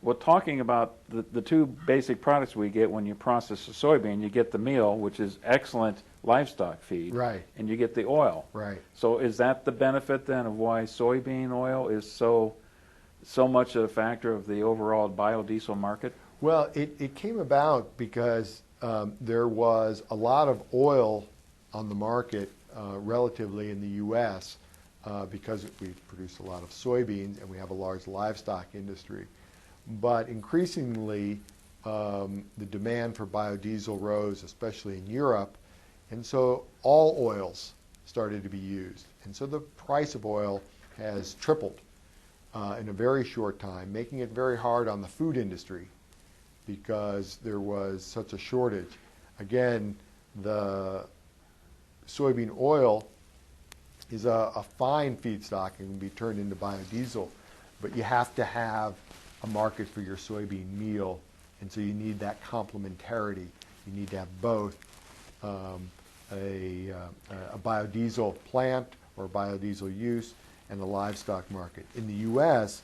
Well, talking about the two basic products we get when you process a soybean, you get the meal, which is excellent livestock feed, Right. and you get the oil. Right. So is that the benefit then of why soybean oil is so much a factor of the overall biodiesel market? Well, it came about because there was a lot of oil on the market relatively in the U.S. Because we produce a lot of soybeans and we have a large livestock industry. But increasingly, the demand for biodiesel rose, especially in Europe, and so all oils started to be used. And so the price of oil has tripled in a very short time, making it very hard on the food industry because there was such a shortage. Again, the soybean oil is a fine feedstock and can be turned into biodiesel, but you have to have a market for your soybean meal, and so you need that complementarity. You need to have both a biodiesel plant or biodiesel use and a livestock market. In the U.S.,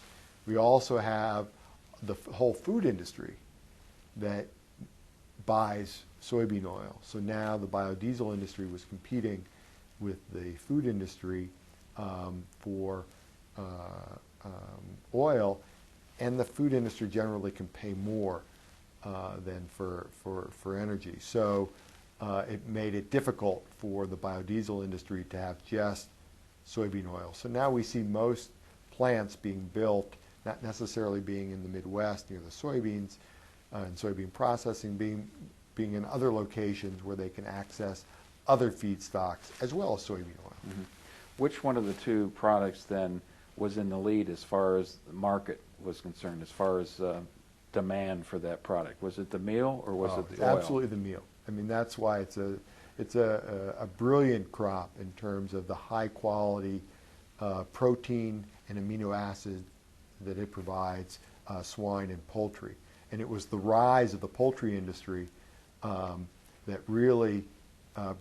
we also have the whole food industry that buys soybean oil. So now the biodiesel industry was competing with the food industry for oil, and the food industry generally can pay more than for energy. So it made it difficult for the biodiesel industry to have just soybean oil. So now we see most plants being built, not necessarily being in the Midwest near the soybeans and soybean processing, being in other locations where they can access other feedstocks as well as soybean oil. Mm-hmm. Which one of the two products then was in the lead as far as the market was concerned, as far as demand for that product? Was it the meal or was it the oil? Absolutely the meal. I mean, that's why it's a brilliant crop in terms of the high quality protein and amino acid that it provides swine and poultry. And it was the rise of the poultry industry that really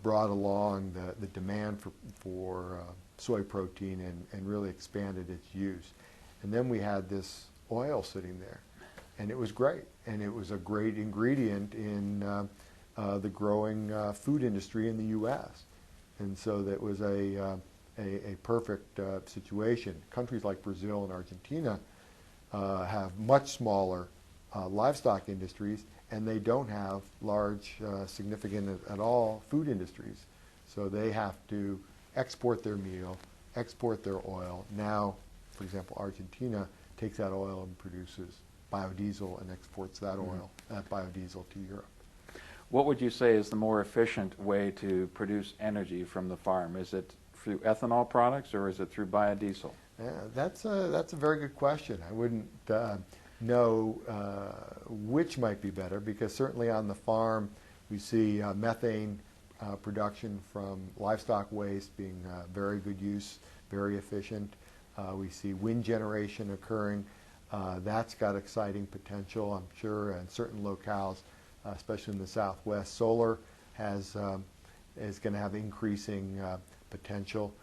brought along the demand for soy protein and really expanded its use. And then we had this oil sitting there, and it was great. And it was a great ingredient in the growing food industry in the U.S. And so that was a perfect situation. Countries like Brazil and Argentina have much smaller livestock industries, and they don't have large, significant at all food industries. So they have to export their meal, export their oil. Now, for example, Argentina takes that oil and produces biodiesel and exports that oil, that biodiesel, to Europe. What would you say is the more efficient way to produce energy from the farm? Is it through ethanol products or is it through biodiesel? Yeah, that's a very good question. I wouldn't know which might be better, because certainly on the farm we see methane production from livestock waste being very good use, very efficient. We see wind generation occurring. That's got exciting potential, I'm sure, in certain locales, especially in the Southwest. Solar is going to have increasing potential.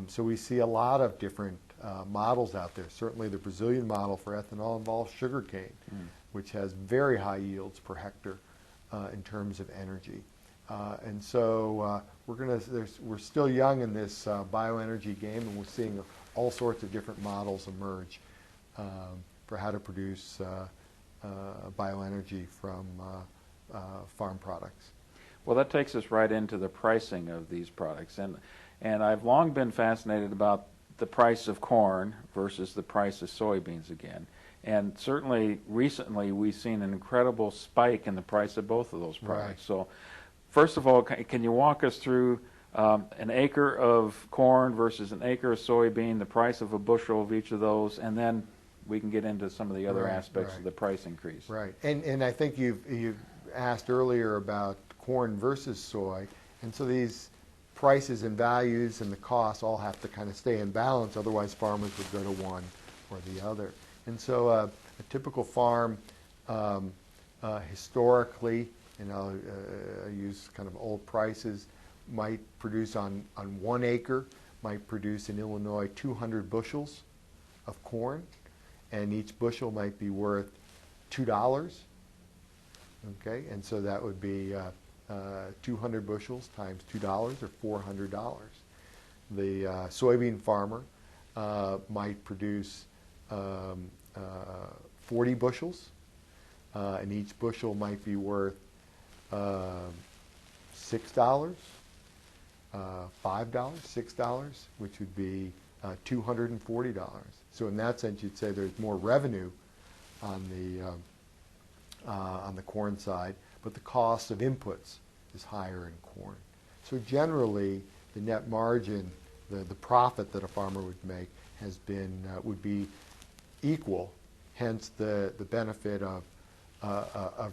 So we see a lot of different models out there. Certainly the Brazilian model for ethanol involves sugarcane, which has very high yields per hectare in terms of energy. And so we're still young in this bioenergy game, and we're seeing all sorts of different models emerge for how to produce bioenergy from farm products. Well, that takes us right into the pricing of these products. And I've long been fascinated about the price of corn versus the price of soybeans again. And certainly recently we've seen an incredible spike in the price of both of those products. Right. So first of all, can you walk us through an acre of corn versus an acre of soybean, the price of a bushel of each of those, and then we can get into some of the other aspects of the price increase. Right. And I think you've asked earlier about corn versus soy, and so these prices and values and the costs all have to kind of stay in balance, otherwise farmers would go to one or the other. And so a typical farm historically, and I'll use kind of old prices, might produce on 1 acre, might produce in Illinois 200 bushels of corn, and each bushel might be worth $2. Okay, and so that would be 200 bushels times $2 or $400. The soybean farmer might produce 40 bushels, and each bushel might be worth $6, $5, $6, which would be $240. So in that sense, you'd say there's more revenue on the corn side, but the cost of inputs is higher in corn. So generally, the net margin, the profit that a farmer would make, has been would be equal. Hence, the benefit of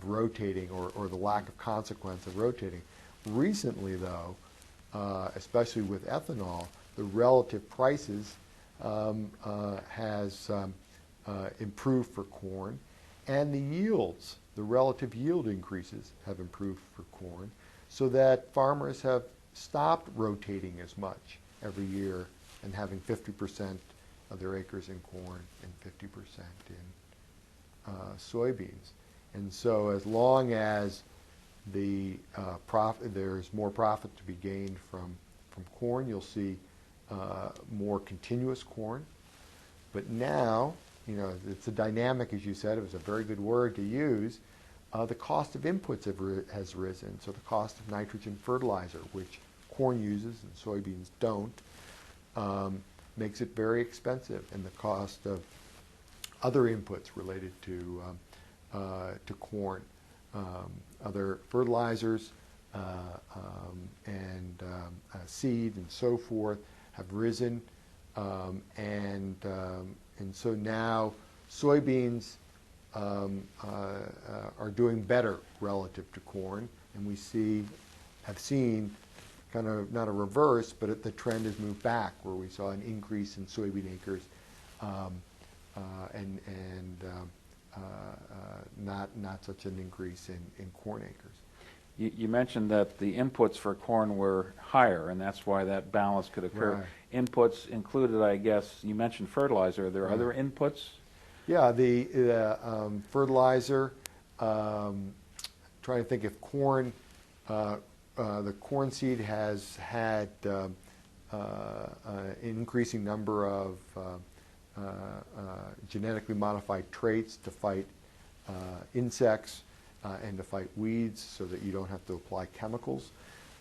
rotating, or the lack of consequence of rotating. Recently, though, especially with ethanol, the relative prices has improved for corn, and the yields, the relative yield increases have improved for corn, so that farmers have stopped rotating as much every year and having 50% of their acres in corn and 50% in soybeans. And so as long as the there's more profit to be gained from corn, you'll see more continuous corn. But now, you know, it's a dynamic, as you said. It was a very good word to use. The cost of inputs has risen. So the cost of nitrogen fertilizer, which corn uses and soybeans don't, makes it very expensive. And the cost of other inputs related to corn, other fertilizers and seed and so forth, have risen, and so now soybeans are doing better relative to corn, and we have seen kind of not a reverse, but the trend has moved back, where we saw an increase in soybean acres and not such an increase in corn acres. You mentioned that the inputs for corn were higher, and that's why that balance could occur. Right. Inputs included, I guess, you mentioned fertilizer. Are there other inputs? Yeah, the fertilizer. Trying to think if corn, the corn seed has had an increasing number of genetically modified traits to fight insects and to fight weeds, so that you don't have to apply chemicals.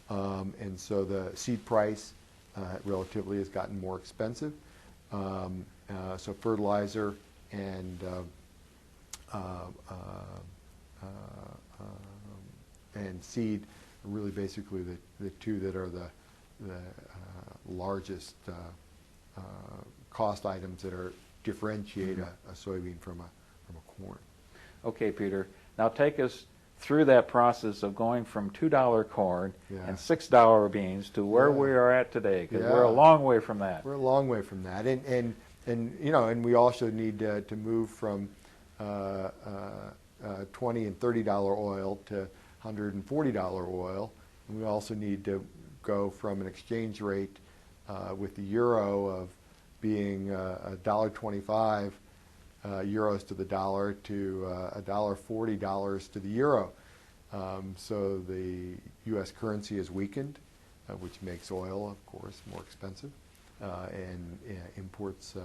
And so the seed price relatively has gotten more expensive. So fertilizer and seed are really basically the two that are the largest cost items that differentiate a soybean from a corn. Okay, Peter. Now take us through that process of going from $2 corn and $6 beans to where we are at today, because we're a long way from that. We're a long way from that, and you know, and we also need to move from $20 and $30 oil to $140 oil, and we also need to go from an exchange rate with the euro of being $1.25 euros to the dollar to $1.40 to the euro. So the U.S. currency has weakened, which makes oil, of course, more expensive, and imports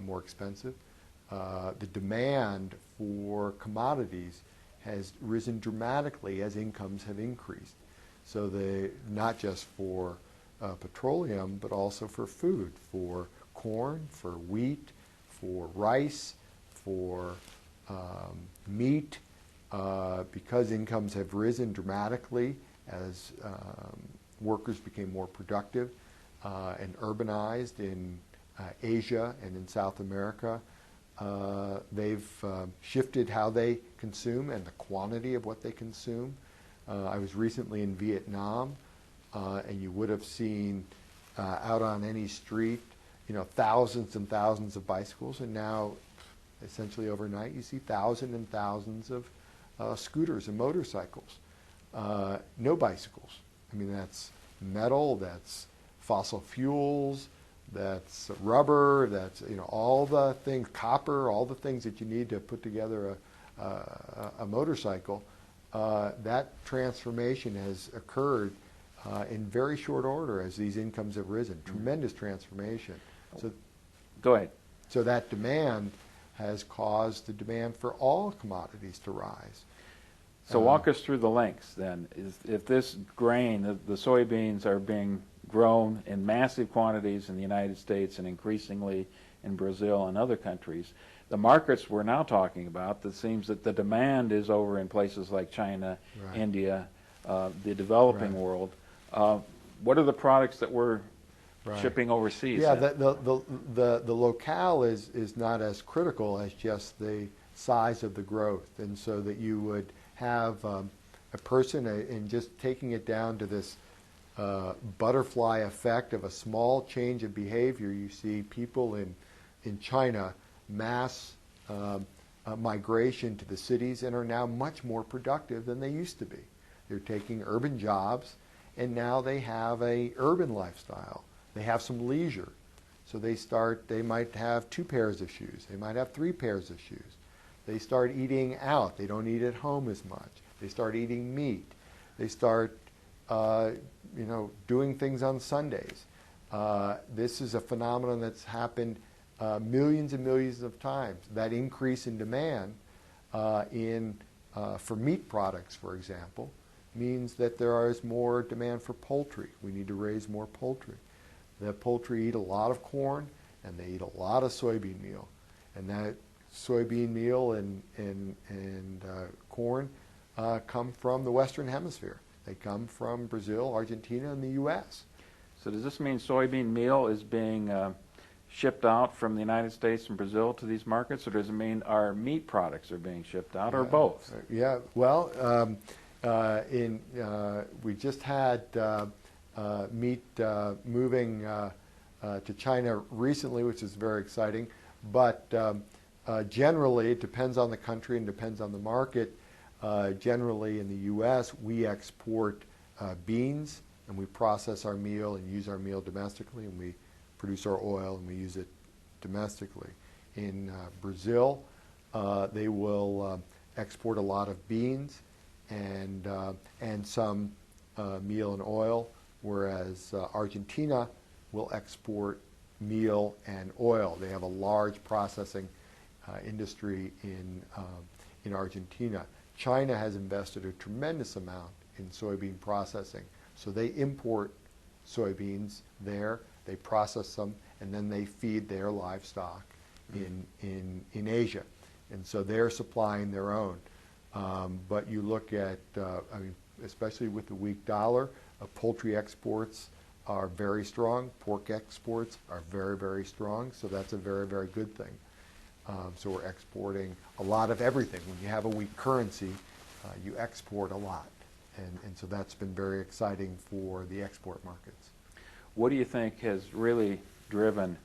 more expensive. The demand for commodities has risen dramatically as incomes have increased. So not just for petroleum, but also for food, for corn, for wheat, for rice, for meat, because incomes have risen dramatically as workers became more productive and urbanized in Asia and in South America. They've shifted how they consume and the quantity of what they consume. I was recently in Vietnam, and you would have seen out on any street, you know, thousands and thousands of bicycles, and now, essentially overnight, you see thousands and thousands of scooters and motorcycles. No bicycles. I mean, that's metal, that's fossil fuels, that's rubber, that's all the things, copper, all the things that you need to put together a motorcycle. That transformation has occurred in very short order as these incomes have risen. Tremendous transformation. So, go ahead. So that demand has caused the demand for all commodities to rise. So walk us through the links then. If this grain, the soybeans, are being grown in massive quantities in the United States and increasingly in Brazil and other countries, the markets we're now talking about, it seems that the demand is over in places like China, Right. India, the developing Right. world. What are the products that we're Right. shipping overseas? Yeah, then? the locale is not as critical as just the size of the growth, and so that you would have a person, and just taking it down to this butterfly effect of a small change of behavior. You see people in China mass migration to the cities and are now much more productive than they used to be. They're taking urban jobs, and now they have a urban lifestyle. They have some leisure. So they might have 2 pairs of shoes. They might have 3 pairs of shoes. They start eating out. They don't eat at home as much. They start eating meat. They start, doing things on Sundays. This is a phenomenon that's happened millions and millions of times. That increase in demand for meat products, for example, means that there is more demand for poultry. We need to raise more poultry. The poultry eat a lot of corn, and they eat a lot of soybean meal. And that soybean meal and corn come from the Western Hemisphere. They come from Brazil, Argentina, and the U.S. So does this mean soybean meal is being shipped out from the United States and Brazil to these markets, or does it mean our meat products are being shipped out, or both? Yeah, well, we just had meat moving to China recently, which is very exciting, but generally, it depends on the country and depends on the market. Generally, in the U.S., we export beans, and we process our meal and use our meal domestically, and we produce our oil and we use it domestically. In Brazil, they will export a lot of beans and some meal and oil, whereas Argentina will export meal and oil. They have a large processing industry in Argentina. China has invested a tremendous amount in soybean processing. So they import soybeans there, they process them, and then they feed their livestock in Asia. And so they're supplying their own. But you look at, especially with the weak dollar, poultry exports are very strong. Pork exports are very, very strong. So that's a very, very good thing. So we're exporting a lot of everything. When you have a weak currency, you export a lot. And so that's been very exciting for the export markets. What do you think has really driven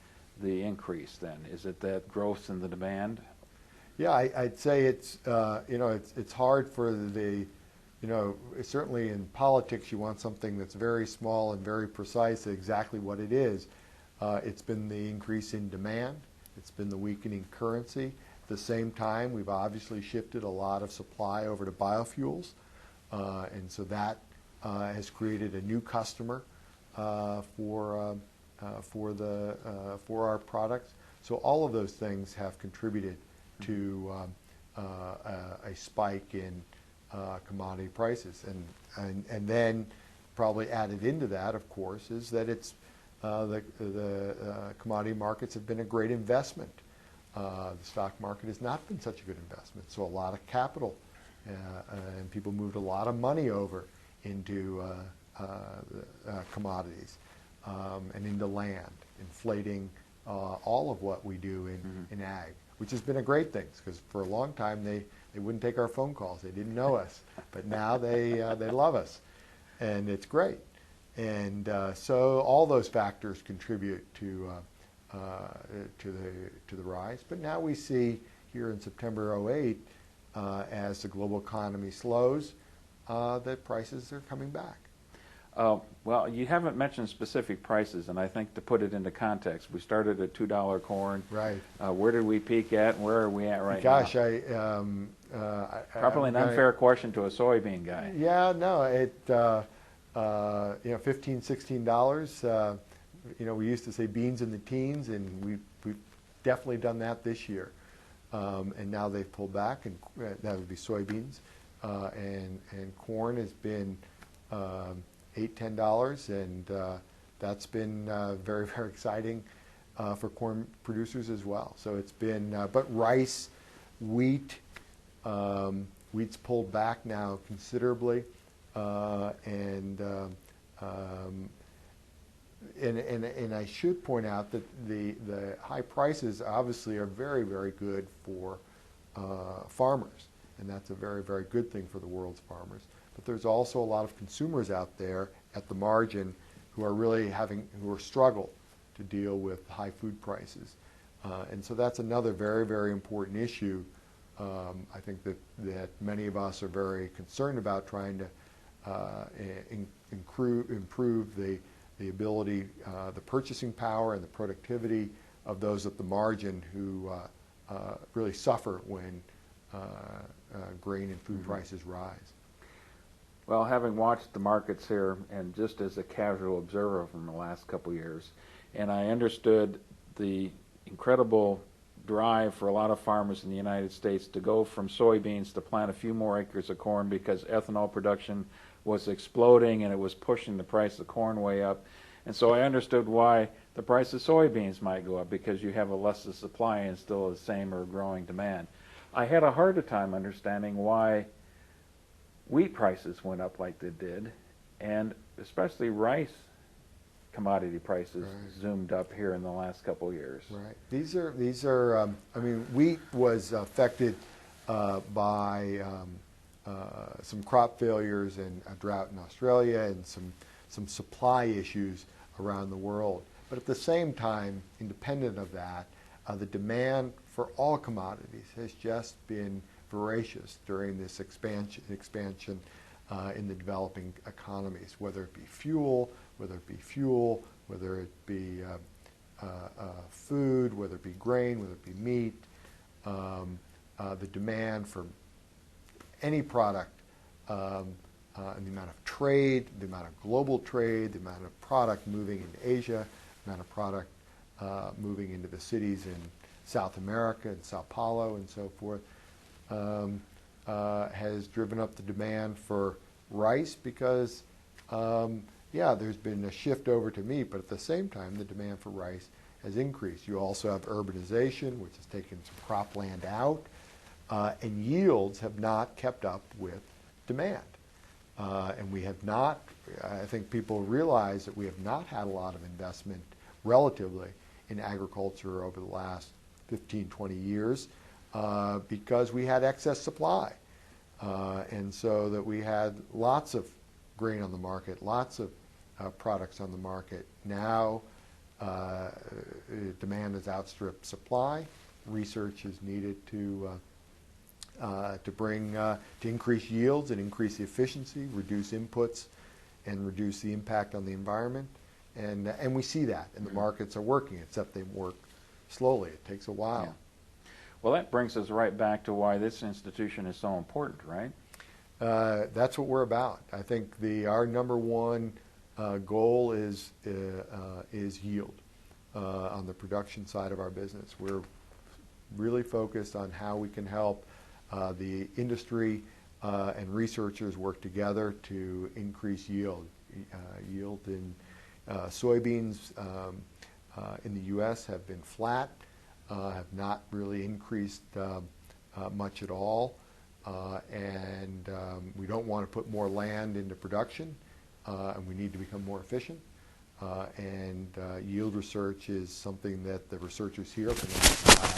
the increase then? Is it that growth in the demand? Yeah, I'd say it's hard for certainly in politics you want something that's very small and very precise exactly what it is. It's been the increase in demand. It's been the weakening currency. At the same time, we've obviously shifted a lot of supply over to biofuels. And so that has created a new customer for our products. So all of those things have contributed to a spike in commodity prices. And then probably added into that, of course, is that it's the commodity markets have been a great investment. The stock market has not been such a good investment. So a lot of capital and people moved a lot of money over into commodities and into land, inflating all of what we do in ag, which has been a great thing because for a long time they wouldn't take our phone calls. They didn't know us, but now they love us, and it's great. And so all those factors contribute to the rise. But now we see here in September '08, as the global economy slows, that prices are coming back. Well, you haven't mentioned specific prices, and I think to put it into context, we started at $2 corn. Right. Where did we peak at, and where are we at right Gosh, now? Probably an unfair question to a soybean guy. Yeah, no, $15, $16. We used to say beans in the teens, and we've definitely done that this year. And now they've pulled back, and that would be soybeans. And corn has been $8, $10, and that's been very, very exciting for corn producers as well. So it's been, but rice, wheat, wheat's pulled back now considerably, and I should point out that the high prices obviously are very, very good for farmers, and that's a very, very good thing for the world's farmers. But there's also a lot of consumers out there at the margin who are struggle to deal with high food prices, and so that's another very, very important issue. I think that many of us are very concerned about trying to improve the ability, the purchasing power, and the productivity of those at the margin who really suffer when grain and food prices rise. Well, having watched the markets here, and just as a casual observer from the last couple of years, and I understood the incredible drive for a lot of farmers in the United States to go from soybeans to plant a few more acres of corn because ethanol production was exploding and it was pushing the price of corn way up. And so I understood why the price of soybeans might go up, because you have a lesser supply and still the same or growing demand. I had a harder time understanding why wheat prices went up like they did, and especially rice commodity prices zoomed up here in the last couple of years. Right. These are. I mean, wheat was affected by some crop failures and a drought in Australia and some supply issues around the world. But at the same time, independent of that, the demand for all commodities has just been voracious during this expansion in the developing economies, whether it be fuel, whether it be food, whether it be grain, whether it be meat. The demand for any product, and the amount of trade, the amount of global trade, the amount of product moving into Asia, the amount of product moving into the cities in South America and Sao Paulo and so forth, has driven up the demand for rice because, there's been a shift over to meat, but at the same time, the demand for rice has increased. You also have urbanization, which has taken some cropland out, and yields have not kept up with demand. And we have not, I think people realize that we have not had a lot of investment relatively in agriculture over the last 15, 20 years because we had excess supply. And so that we had lots of grain on the market, lots of products on the market. Now demand has outstripped supply. Research is needed to increase yields and increase the efficiency, reduce inputs, and reduce the impact on the environment. And we see that, and the markets are working, except they work slowly. It takes a while. Yeah. Well, that brings us right back to why this institution is so important, right? That's what we're about. I think our number one goal is yield on the production side of our business. We're really focused on how we can help the industry and researchers work together to increase yield. Yield in soybeans in the U.S. have been flat, have not really increased much at all, and we don't want to put more land into production, and we need to become more efficient. And yield research is something that the researchers here at the National Lab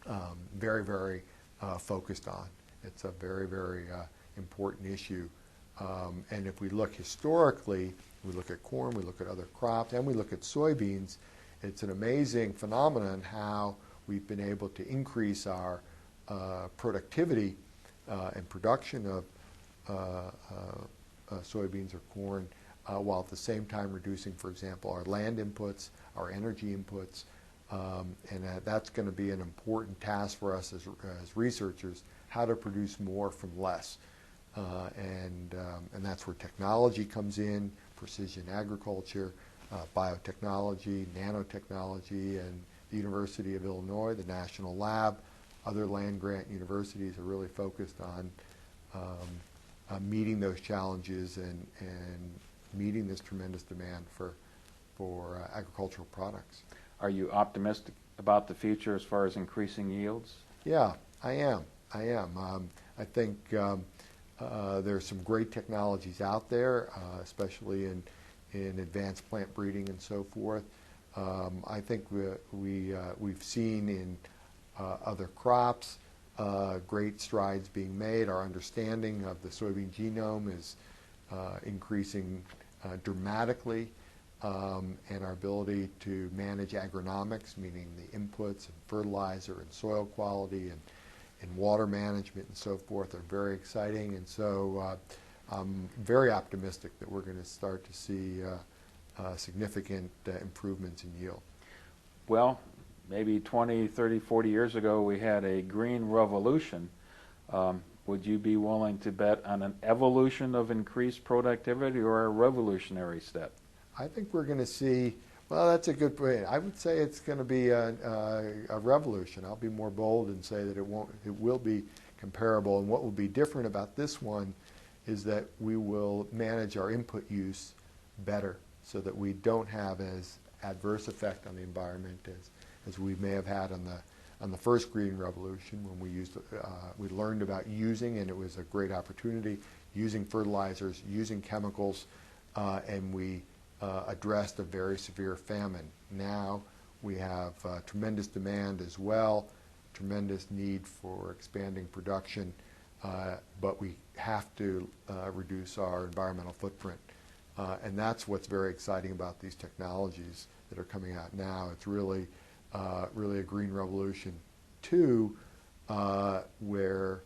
are very, very focused on. It's a very, very important issue. And if we look historically, we look at corn, we look at other crops, and we look at soybeans, it's an amazing phenomenon how we've been able to increase our productivity and production of soybeans or corn, while at the same time reducing, for example, our land inputs, our energy inputs, and that's going to be an important task for us as researchers, how to produce more from less. And that's where technology comes in, precision agriculture, biotechnology, nanotechnology, and the University of Illinois, the National Lab, other land-grant universities are really focused on meeting those challenges and meeting this tremendous demand for agricultural products. Are you optimistic about the future as far as increasing yields? Yeah, I am. I think there's some great technologies out there, especially in advanced plant breeding and so forth. I think we've seen in other crops great strides being made. Our understanding of the soybean genome is increasing dramatically, and our ability to manage agronomics, meaning the inputs and fertilizer and soil quality and water management and so forth, are very exciting. And so I'm very optimistic that we're going to start to see significant improvements in yield. Well, maybe 20, 30, 40 years ago we had a green revolution. Would you be willing to bet on an evolution of increased productivity or a revolutionary step? I think we're going to see, well, that's a good point. I would say it's going to be a revolution. I'll be more bold and say that it will be comparable. And what will be different about this one is that we will manage our input use better so that we don't have as adverse effect on the environment as we may have had on the first green revolution, when we learned about using, and it was a great opportunity, using fertilizers, using chemicals, and we addressed a very severe famine. Now we have tremendous demand as well, tremendous need for expanding production, but we have to reduce our environmental footprint. And that's what's very exciting about these technologies that are coming out now. It's really a green revolution. Two, where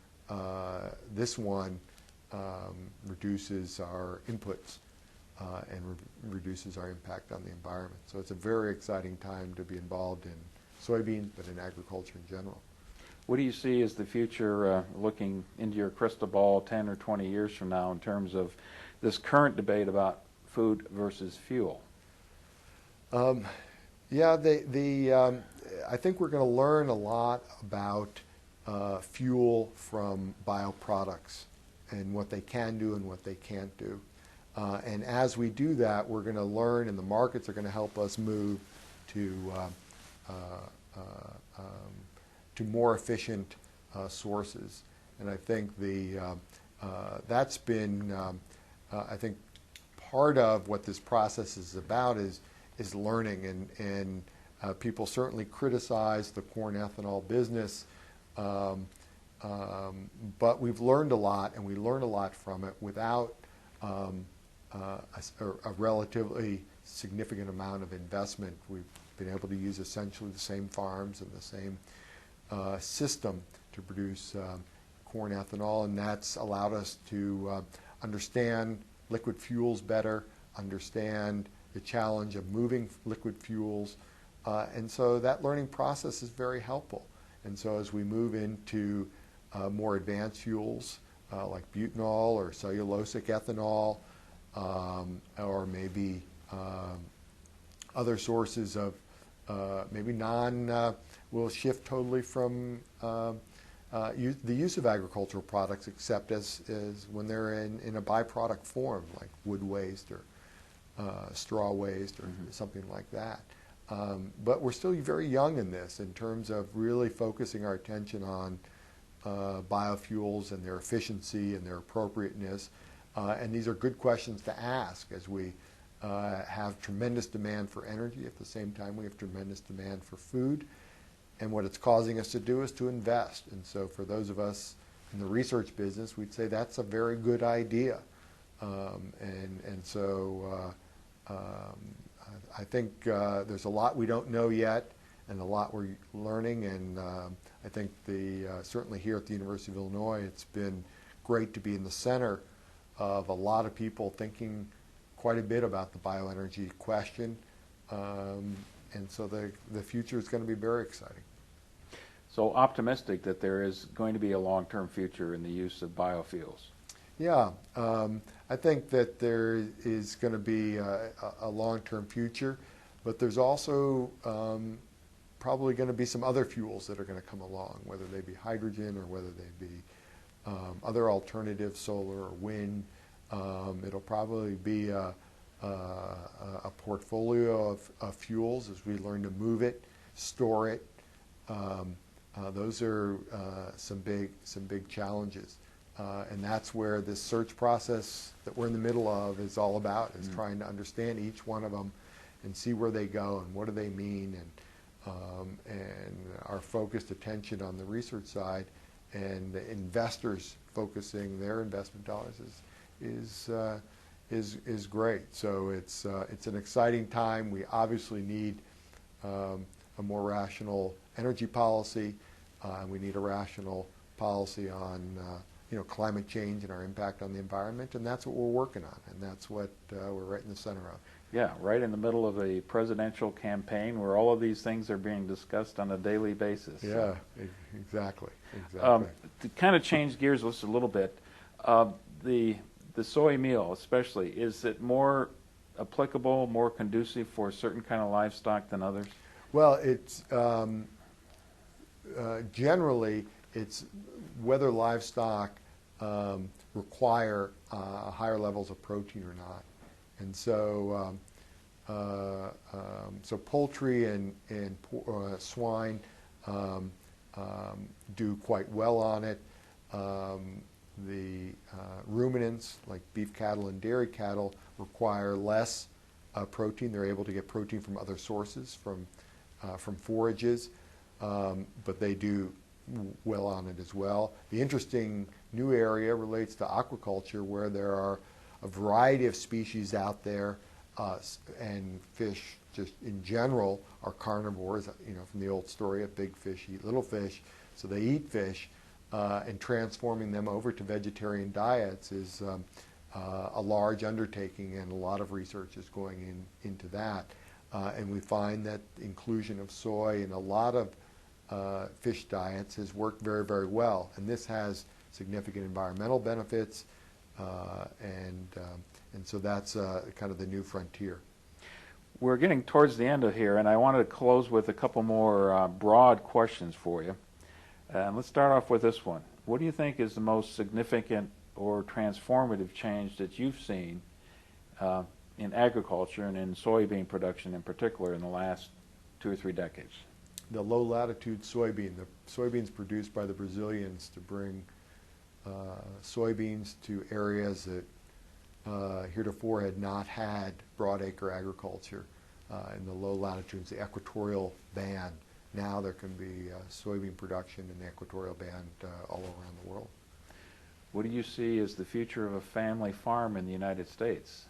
this one reduces our inputs and reduces our impact on the environment. So it's a very exciting time to be involved in soybeans, but in agriculture in general. What do you see as the future, looking into your crystal ball 10 or 20 years from now, in terms of this current debate about food versus fuel? Yeah, I think we're going to learn a lot about fuel from bioproducts and what they can do and what they can't do. And as we do that, we're going to learn, and the markets are going to help us move to more efficient sources. And I think that's been, I think, part of what this process is about is learning. And people certainly criticize the corn ethanol business, but we've learned a lot, and we learned a lot from it without a relatively significant amount of investment. We've been able to use essentially the same farms and the same system to produce corn ethanol, and that's allowed us to understand liquid fuels better, understand the challenge of moving liquid fuels, and so that learning process is very helpful. And so as we move into more advanced fuels like butanol or cellulosic ethanol, or maybe other sources of maybe we'll shift totally from the use of agricultural products, except as when they're in a byproduct form, like wood waste or straw waste or something like that. But we're still very young in this in terms of really focusing our attention on biofuels and their efficiency and their appropriateness. And these are good questions to ask as we have tremendous demand for energy. At the same time, we have tremendous demand for food. And what it's causing us to do is to invest. And so for those of us in the research business, we'd say that's a very good idea. And so I think there's a lot we don't know yet and a lot we're learning. And I think certainly here at the University of Illinois, it's been great to be in the center of a lot of people thinking quite a bit about the bioenergy question, and so the future is going to be very exciting. So optimistic that there is going to be a long-term future in the use of biofuels. Yeah, I think that there is going to be a long-term future, but there's also probably going to be some other fuels that are going to come along, whether they be hydrogen or whether they be other alternatives, solar or wind. It'll probably be a portfolio of fuels as we learn to move it, store it. Those are some big challenges. And that's where this search process that we're in the middle of is all about, is trying to understand each one of them and see where they go and what do they mean, and our focused attention on the research side and the investors focusing their investment dollars is great. So it's an exciting time. We obviously need a more rational energy policy. We need a rational policy on climate change and our impact on the environment, and that's what we're working on, and that's what we're right in the center of. Yeah, right in the middle of a presidential campaign where all of these things are being discussed on a daily basis. Yeah, exactly. To kind of change gears just a little bit, the soy meal especially, is it more applicable, more conducive for a certain kind of livestock than others? Well, it's generally it's whether livestock require higher levels of protein or not. And so, so poultry and swine do quite well on it. The ruminants, like beef cattle and dairy cattle, require less protein. They're able to get protein from other sources, from forages, but they do well on it as well. The interesting new area relates to aquaculture, where there are a variety of species out there, and fish just in general are carnivores, from the old story of big fish eat little fish. So they eat fish, and transforming them over to vegetarian diets is a large undertaking, and a lot of research is going into that. And we find that inclusion of soy in a lot of fish diets has worked very, very well. And this has significant environmental benefits, and so that's kind of the new frontier. We're getting towards the end of here, and I wanted to close with a couple more broad questions for you. Let's start off with this one. What do you think is the most significant or transformative change that you've seen in agriculture and in soybean production in particular in the last 2 or 3 decades? The low-latitude soybean, the soybeans produced by the Brazilians to bring soybeans to areas that heretofore had not had broadacre agriculture in the low latitudes, the equatorial band. Now there can be soybean production in the equatorial band all around the world. What do you see as the future of a family farm in the United States?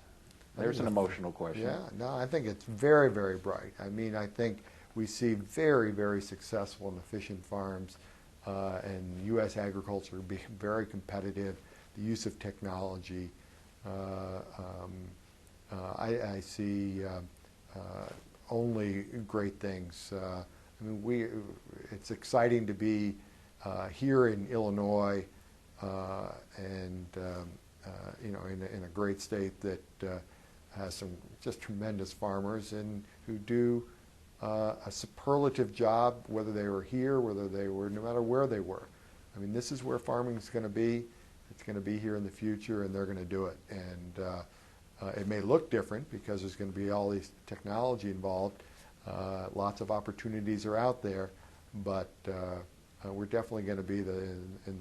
There's an emotional question. Yeah, no, I think it's very, very bright. I mean, I think we see very, very successful in the fishing farms and U.S. agriculture being very competitive, the use of technology. I see only great things. I mean, it's exciting to be here in Illinois, and in a great state that has some just tremendous farmers and who do a superlative job, whether they were here, no matter where they were. I mean, this is where farming is going to be. It's going to be here in the future, and they're going to do it. And it may look different because there's going to be all these technology involved. Lots of opportunities are out there, but we're definitely going to be in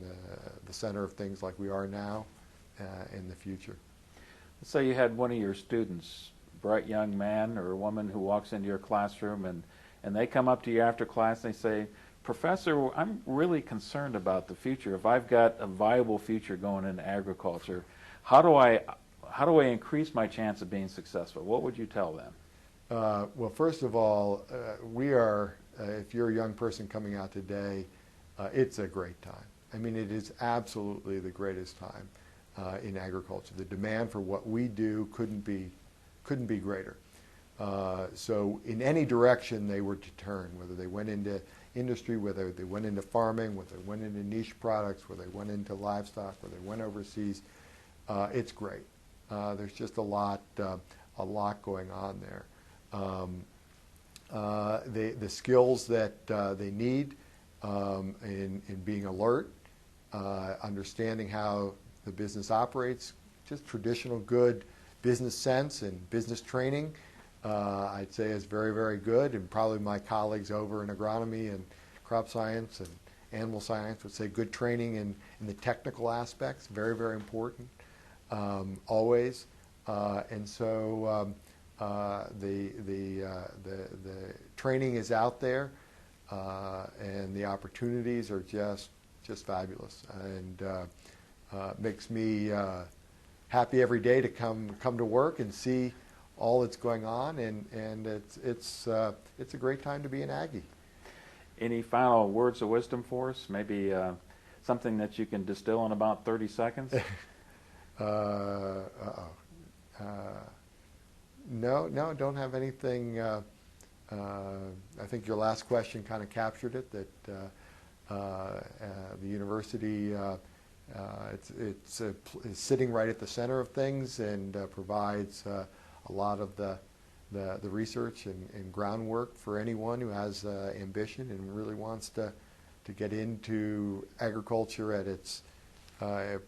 the center of things like we are now in the future. Let's say you had one of your students, bright young man or woman, who walks into your classroom and they come up to you after class and they say, "Professor, I'm really concerned about the future. If I've got a viable future going into agriculture, how do I increase my chance of being successful?" What would you tell them? Well, first of all, we are, if you're a young person coming out today, it's a great time. I mean, it is absolutely the greatest time. in agriculture. The demand for what we do couldn't be greater. So in any direction they were to turn, whether they went into industry, whether they went into farming, whether they went into niche products, whether they went into livestock, whether they went overseas, it's great. There's just a lot going on there. The skills that they need in being alert, understanding how the business operates, just traditional good business sense and business training, I'd say is very, very good, and probably my colleagues over in agronomy and crop science and animal science would say good training in the technical aspects, very, very important, always. And so the training is out there, and the opportunities are just fabulous, and makes me happy every day to come to work and see all that's going on, and it's a great time to be an Aggie. Any final words of wisdom for us? Maybe something that you can distill in about 30 seconds? No, don't have anything. I think your last question kind of captured it, that the university it's sitting right at the center of things, and provides a lot of the research and groundwork for anyone who has ambition and really wants to get into agriculture at its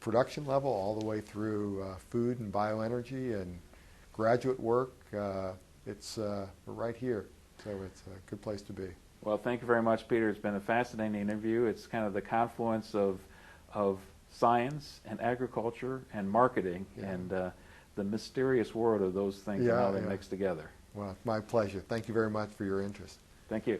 production level, all the way through food and bioenergy and graduate work. We're right here, so it's a good place to be. Well, thank you very much, Peter. It's been a fascinating interview. It's kind of the confluence of science and agriculture and marketing, and the mysterious world of those things and how they mix together. Well, it's my pleasure. Thank you very much for your interest. Thank you.